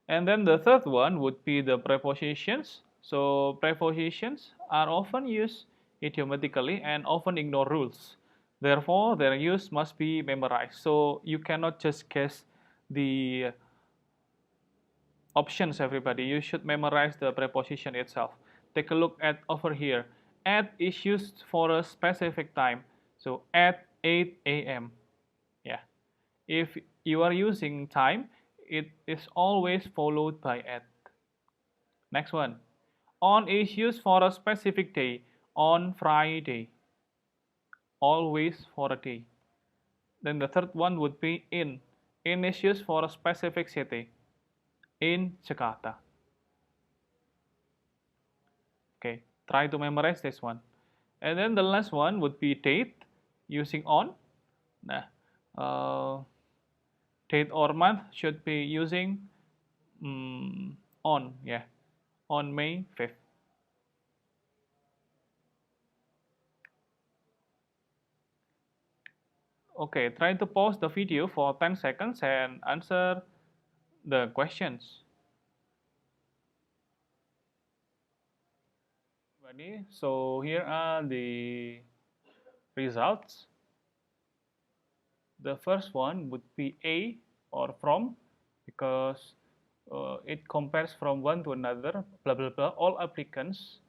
And then the third one would be the prepositions. So prepositions are often used idiomatically and often ignore rules. Therefore, their use must be memorized. So you cannot just guess the options, everybody. You should memorize the preposition itself. Take a look at over here. At is used for a specific time. So at 8 a.m. Yeah. If you are using time, it is always followed by at. Next one. On is used for a specific day. On Friday. Always for a day. Then the third one would be in. In is used for a specific city. In Jakarta. Okay, try to memorize this one. And then the last one would be date using on. Nah, uh, date or month should be using on, yeah, on May 5th. Okay, try to pause the video for 10 seconds and answer the questions. Ready? So here are the results. The first one would be A or from, because it compares from one to another, blah blah blah. All applicants,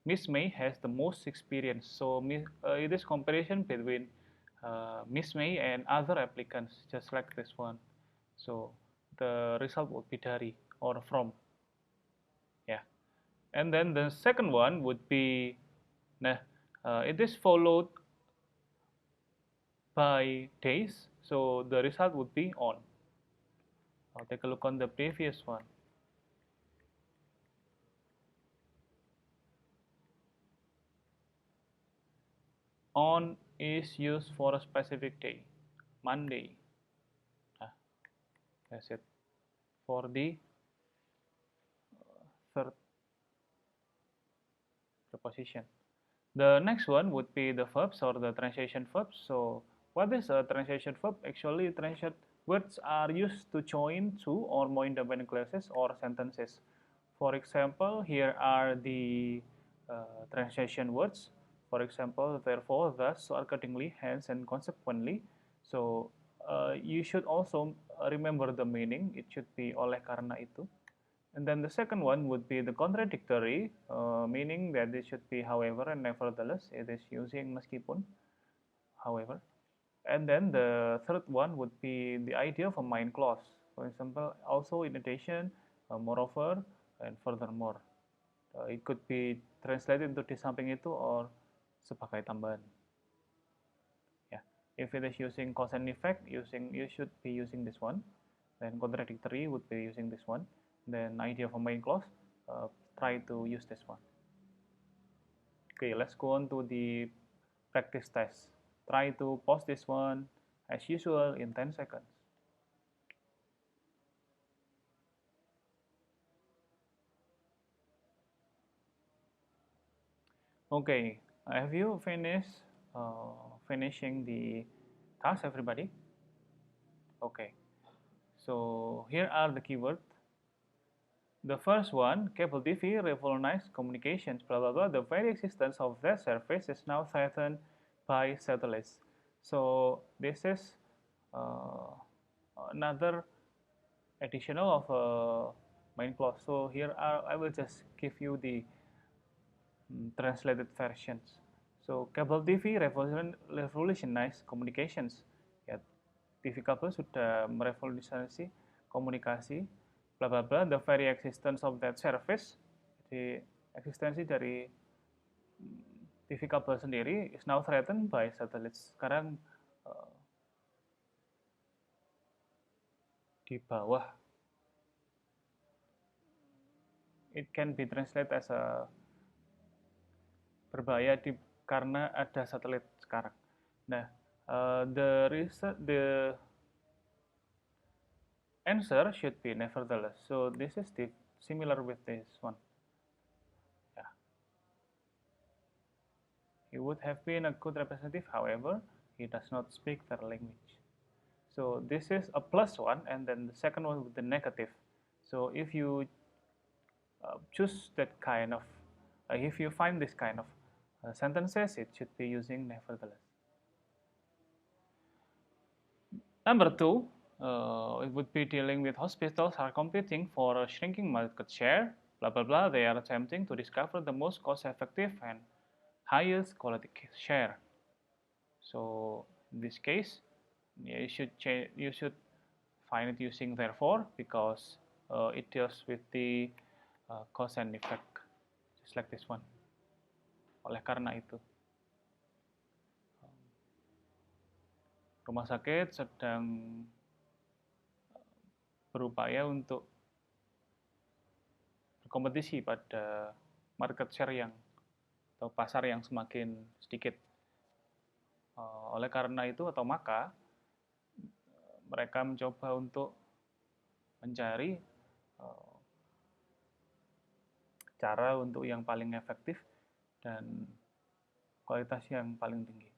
Miss May has the most experience. So it is comparison between Miss May and other applicants, just like this one. So the result would be dari or from. Yeah. And then the second one would be, nah, it is followed by days. So the result would be on. Now take a look on the previous one. On is used for a specific day, Monday. Ah, that's it for the third preposition. The next one would be the verbs or the translation verbs. So what is a translation verb? Actually, translation words are used to join two or more independent clauses or sentences. For example, here are the translation words. For example, therefore, thus, so accordingly, hence, and consequently. So you should also remember the meaning. It should be oleh karena itu. And then the second one would be the contradictory, meaning that it should be however and nevertheless. It is using meskipun, however. And then the third one would be the idea of a main clause. For example, also in addition, moreover, and furthermore. It could be translated into di samping itu or sebagai tambahan. Yeah. If it is using cause and effect, you should be using this one. Then contradictory would be using this one. Then idea of a main clause, try to use this one. Okay, let's go on to the practice test. Try to pause this one as usual in 10 seconds. Okay, have you finished finishing the task, everybody? Okay, so here are the keywords. The first one, cable TV revolutionized communications, blah blah blah. The very existence of that service is now threatened by satellites. So this is uh, another additional of a main clause. So here I will just give you the translated versions. So cable TV revolutionized communications. Ya, TV kabel sudah merevolusi komunikasi, bla bla bla. The very existence of that service, jadi eksistensi dari TV kabel sendiri is now threatened by satellites. Sekarang di bawah, it can be translated as a berbahaya karena ada satelit sekarang. Nah, the answer should be nevertheless. So this is similar with this one. Yeah. He would have been a good representative, however, he does not speak their language. So this is a plus one, and then the second one with the negative. So if you choose that kind of, if you find this kind of sentences, it should be using nevertheless. Number two, it would be dealing with hospitals are competing for a shrinking market share, blah, blah, blah. They are attempting to discover the most cost-effective and highest quality share. So in this case, you should find it using therefore, because it deals with the cause and effect, just like this one. Oleh karena itu, rumah sakit sedang berupaya untuk berkompetisi pada market share yang atau pasar yang semakin sedikit. Oleh karena itu atau maka mereka mencoba untuk mencari cara untuk yang paling efektif dan kualitas yang paling tinggi.